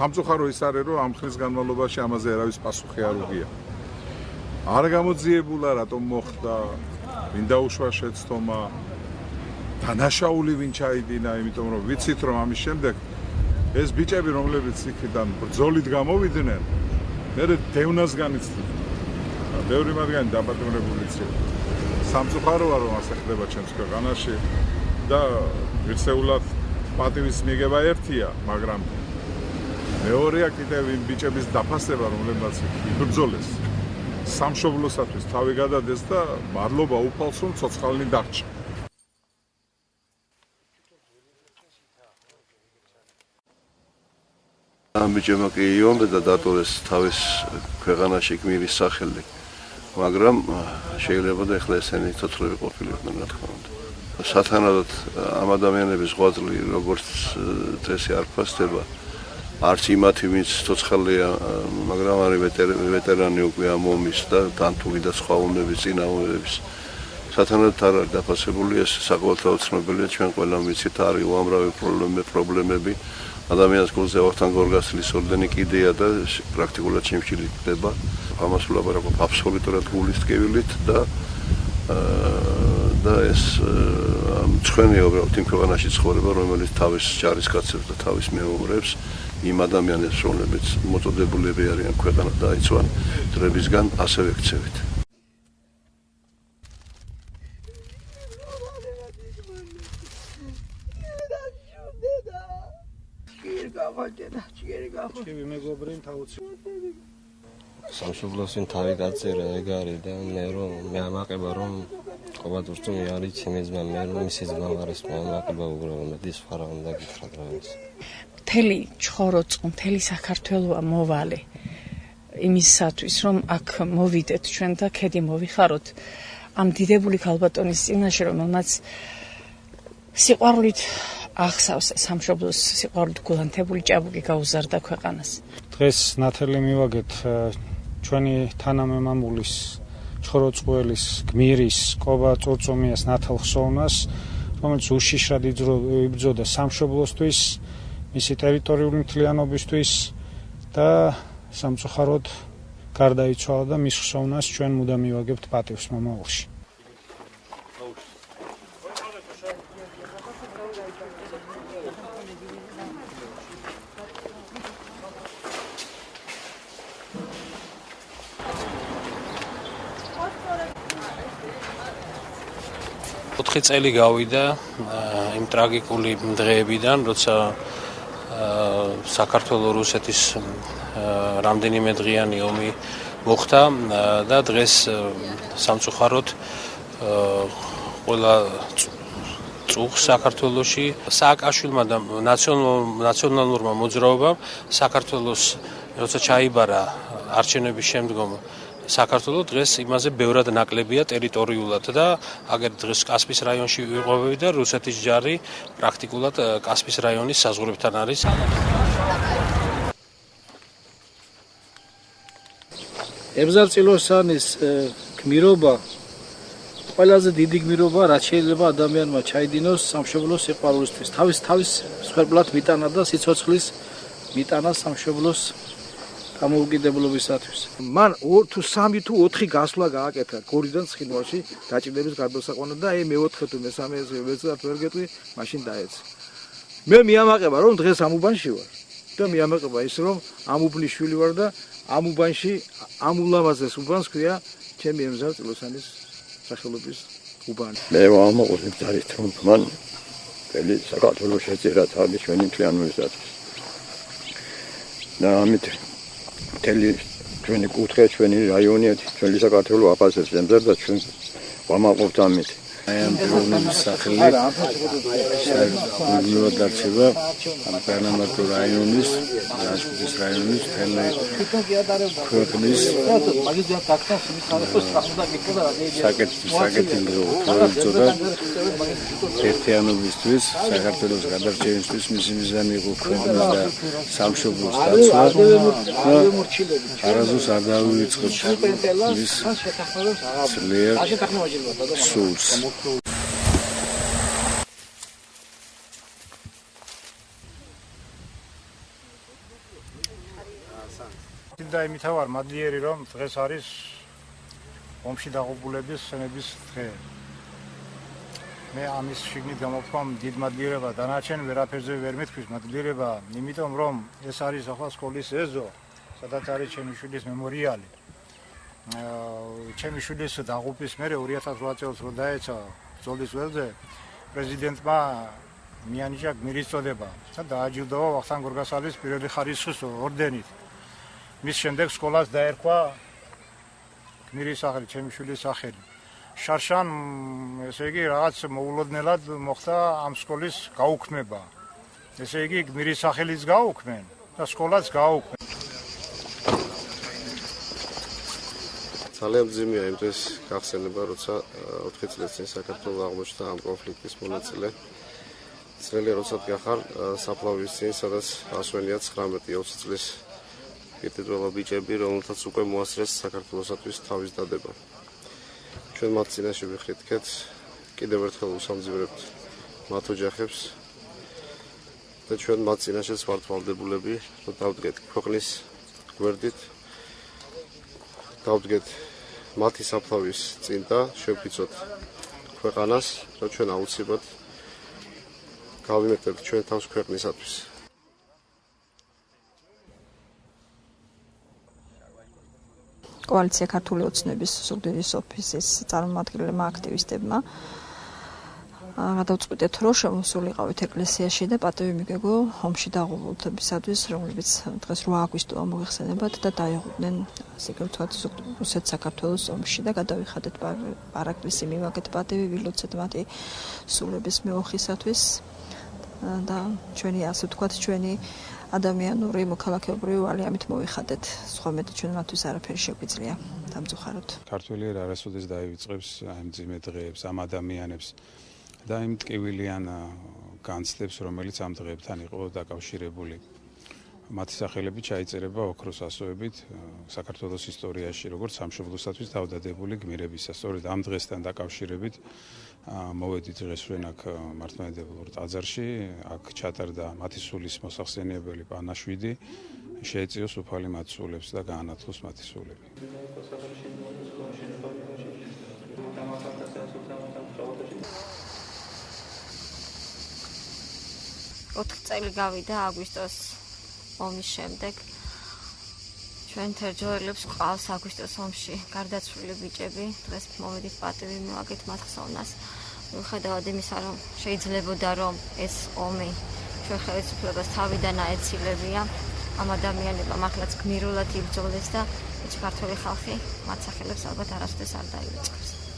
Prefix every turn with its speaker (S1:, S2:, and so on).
S1: სამწუხარო ის არის, რომ ამ ხნის განმავლობაში ამაზე არავის პასუხი არ უღია. არ გამოძიებულა, რატომ მოხდა, ვინ დაუშვა შეცდომა, დანაშაული ვინ ჩაიდინა, იმიტომ რომ ვიცით, რომ ამის შემდეგ ეს ბიჭები, რომლებიც იქიდან ბრძოლით გამოვიდნენ, მერე დევნას განიცდიდნენ. ბევრი მათგანი დაპატიმრებულიც იყო. სამწუხაროა, რომ ასე ხდება ჩემს ქვეყანაში და ღირსეულად პატივის მიღება ერთია, მაგრამ მეორეა კიდევ იმ ბიჭების დაფასება, რომლებმაც იბრძოლეს სამშობლოსათვის თავი გადადეს და მადლობა უფალს, რომ ცოცხალნი დარჩა.
S2: ამ ბიჭებმა კი იონდა და დატოვეს თავის ქვეყანაში გმირის სახელი, მაგრამ შეიძლება და ეხლა ესენი ცოცხლები ყოფილიყვნენ, რა თქმა უნდა. სათანადოდ ამ ადამიანების ღვაწლი როგორც წესი არ ფასდება, არც იმათი, ვინც ცოცხალია, მაგრამ არის ვეტერანი უკვე ამ ომის და დანთული და სხვა ომების წინააღმდეგობის. სათანადოდ არ არის დაფასებული, ეს საკმაოდ ცნობილია, ჩვენ ყველამ ვიცით, არის უამრავი პრობლემები. ადამიანის გულზე ვახტანგ გორგასლის ორდენი კიდეა და პრაქტიკულად შემჩილი ხდება. ამას ვლაპარაკობ აბსოლუტურად გულის ტკივილით და ეს მწვენეა უბრალოდ იმ ქვეყანაში ცხოვრება, რომელიც თავის ჯარისკაცებს და თავის მეომრებს, იმ ადამიანებს, რომლებიც მოწოდებულები არიან ქვეყანა დაიცვან დროებისგან, ასევე ქცევით.
S3: სამშობლოს ვინ თავი დაწერა, ეგ არის და მე ამაყება რომ ყოველდღე მე არის ჩემი ძმა, მე რომ მისი ძმა არის, მე ამაყება უბრალოდ ის ფარა უნდა გითხრათ რა ის.
S4: მთელი ჩხოროწყუ, მთელი საქართველოა მოვალე იმისათვის, რომ აქ მოვიდეთ ჩვენ და ქედი მოვიხაროთ ამ დიდებული ქალბატონის წინაშე, რომელმაც სიყვარულით ახსავს სამშობლოს, სიყვარულით გულანთებული ჭაბუკი გაუზარდა ქვეყანას.
S5: დღეს ნათელი მივაგეთ ჩვენი თანამემამულის, ჩხოროწყუელის, გმირის, კობა წურწუმიას ნათელ ხსოვნას, რომელიც უშიშრად იბრძოდა სამშობლოსთვის, მისი ტერიტორიული მთლიანობისთვის და სამწუხაროდ გარდაიცვალა და მის ხსოვნას ჩვენ მუდამ მივაგებთ პატივს მომავალში.
S6: ოთხი წელი გავიდა იმ ტრაგიკული დღეებიდან, როცა საქართველოს რუსეთის რამდენიმე დღიანი ომი მოხდა და დღეს სამწუხაროდ ყველა წუხს საქართველოში სააკაშვილმა და ნაციონალურმა მოძრაობამ საქართველოს როცა ჩაიბარა არჩევნების შემდგომ საქართველოს დღეს იმაზე ბევრად ნაკლებია ტერიტორიულად და აგერ დღეს კასპიის რაიონში ვიყვები და რუსეთის ჯარი პრაქტიკულად კასპიის რაიონის საზღვრებთან არის.
S7: ებზარწილოსანის გმირობა ყველაზე დიდი გმირობა, რაც შეიძლება ადამიანმა ჩაიდინოს სამშობლოს სიყვარულისთვის. თავის მსხვერპლად მიტანა და სიცოცხლის მიტანა სამშობლოს გამოუკიდებლობისათვის. მან 2 3 თუ 4 გასვლა გააკეთა გორიდან ცხინვალში დაჭირდების გარდასაყვანად და აი მე-4 თუ მე-3 ვეცდად ვერ გეტყვი, მაშინ დაეცა. მე მიამაყება რომ დღეს ამ უბანში ვარ და მიამაყება ის რომ ამ უბნის შვილი ვარ და ამ უბანში ამ ულამაზეს უბანს ქვია ჩემი ებზარწილოსანის სახელობის უბანი.
S8: მე ვამაყობ ძალით რომ მან ველი საქართველოს შეწერა თავის ჩვენი მთლიანობისათვის. და ამით მთელი ჩვენი კუთხე, ჩვენი რაიონი, ჩვენი საქართველო აფასებს ემზარდა ჩვენ ვამაყობთ ამით.
S3: აი ამ პრობლემის სახელი გულმოდგინებლად დარჩება ამ პარლამენტურ რაიონის, რაშკის რაიონის, მთელი ქვეყნის საკეთილო თვალწოდა ერთიანობისთვის, საქართველოს გადარჩენისთვის, მისი მიზანი იყო ქვეყნის და სამშობლოს დაცვა და არასდროს არ დავივიწყოთ მის ძლიერ სულს.
S5: და იმითა ვარ მადლიერი რომ დღეს არის ომში დაღუპულების სენების დღე. მე ამის შიგნით გამოვთქვამ დიდ მადლიერება დანარჩენ ვერაფერზე ვერ მეთქვის მადლიერება იმიტომ რომ ეს არის ახლა სკოლის ეზო სადაც არის ჩემი შვილის მემორიალი. ჩემი შვილის დაღუპვის მერე 2008 წელს რო დაეცა ბრძოლის ველზე პრეზიდენტმა მიანიჭა გმირის წოდება და დააჯილდოვა ვახტანგ გორგასალის პირველი ხარისხის ორდენით. მის შემდეგ სკოლას დაერქვა გმირის სახელი, ჩემი შვილის სახელი. შარშან, ესე იგი, რაღაც მოულოდნელად მოხდა ამ სკოლის გაუქმება. ესე იგი, გმირის სახელიც გაუქმენ და სკოლაც გაუქმენ.
S3: ძალიან მძიმეა იმ დღეს გახსენება, როცა 4 წლის წინ საქართველოს აღმოჩნდა ამ კონფლიქტის მონაწილე. ძნელია როცა გახარ საფლავის წინ, სადაც ასვენია 19-20 წლის პირველ ბიჭები, რომელთაც უკვე მოასწრეს საქართველოსათვის თავის დადება. ჩვენ მათ წინაშე ვიხრიტქეთ, კიდევ ერთხელ უსამძიმრებთ მათ ოჯახებს და ჩვენ მათ წინაშეც ვართ ვალდებულები, რომ დავდგეთ ქვეყნის გვერდით, დავდგეთ მათი საფლავის წინ და შევფიცოთ ქვეყანას, რომ ჩვენ აუცილებლად გავიმეტებთ ჩვენ თავს ქვეყნისათვის.
S9: კოალიცია ქართული ოცნების სულიერის ოფისის წარმომადგენლებმა აქტივისტებმა გადავწყვიტეთ, რომ შემოსულიყავით ეკლესიაში და პატივი მიგეგო ომში დაღუპულთებისათვის, რომლებიც დღეს 8 აგვისტოა მოიხსენებათ და დაიღუპნენ, ასე ვთქვათ, რუსეთ-საქართველოს ომში და გადავიხადეთ პარაკლისი მივაგეთ პატივი ვილოცეთ მათი სულების მეოხისათვის და ჩვენი, ასე ვთქვათ, ჩვენი ადამიანური მოქალაქეობრივი ვალი ამით მოვიხადეთ. სხვა მეტი ჩვენ მათთვის არაფერი შეგვიძლია დამწუხაროთ.
S10: ქართველი არასოდეს დაივიწყებს ამ ძიმე დღეებს, ამ ადამიანებს და იმ ტკივილიან განცდებს, რომელიც ამ დღეებთან იყო დაკავშირებული. მათი სახელები ჩაიწერება ოქროს ასოებით საქართველოს ისტორიაში, როგორც სამშობლოსათვის დავდადებული გმირებისა. სწორედ ამ დღესთან დაკავშირებით მოვედით დღესვენ აქ მართლმადიდებლურ ტაძარში, აქ ჩატარდა მათი სულის მოსახსენიებელი პანაშვიდი, შეეწიოს უფალი მათ სულებს და გაანაცხოს მათი სულები.
S11: 4 წელი გავიდა აგვისტოს ომის შემდეგ. ჩვენ თერჯოელებს ყავს აგვისტოს ომში გარდაცვლილი ბიჭები. დღეს მოვედით პატივი მივაგეთ მათ ხსოვნას. მიუხედავად იმისა, რომ შეიძლებოდა რომ ეს ომი ჩვენ ხელისუფლებას თავიდან აეცილებია, ამ ადამიანებმა მართლაც გმირულად იბრძოლეს და ქართული ხალხი მათ სახელებს ალბათ არასოდეს არ დაივიწყებს.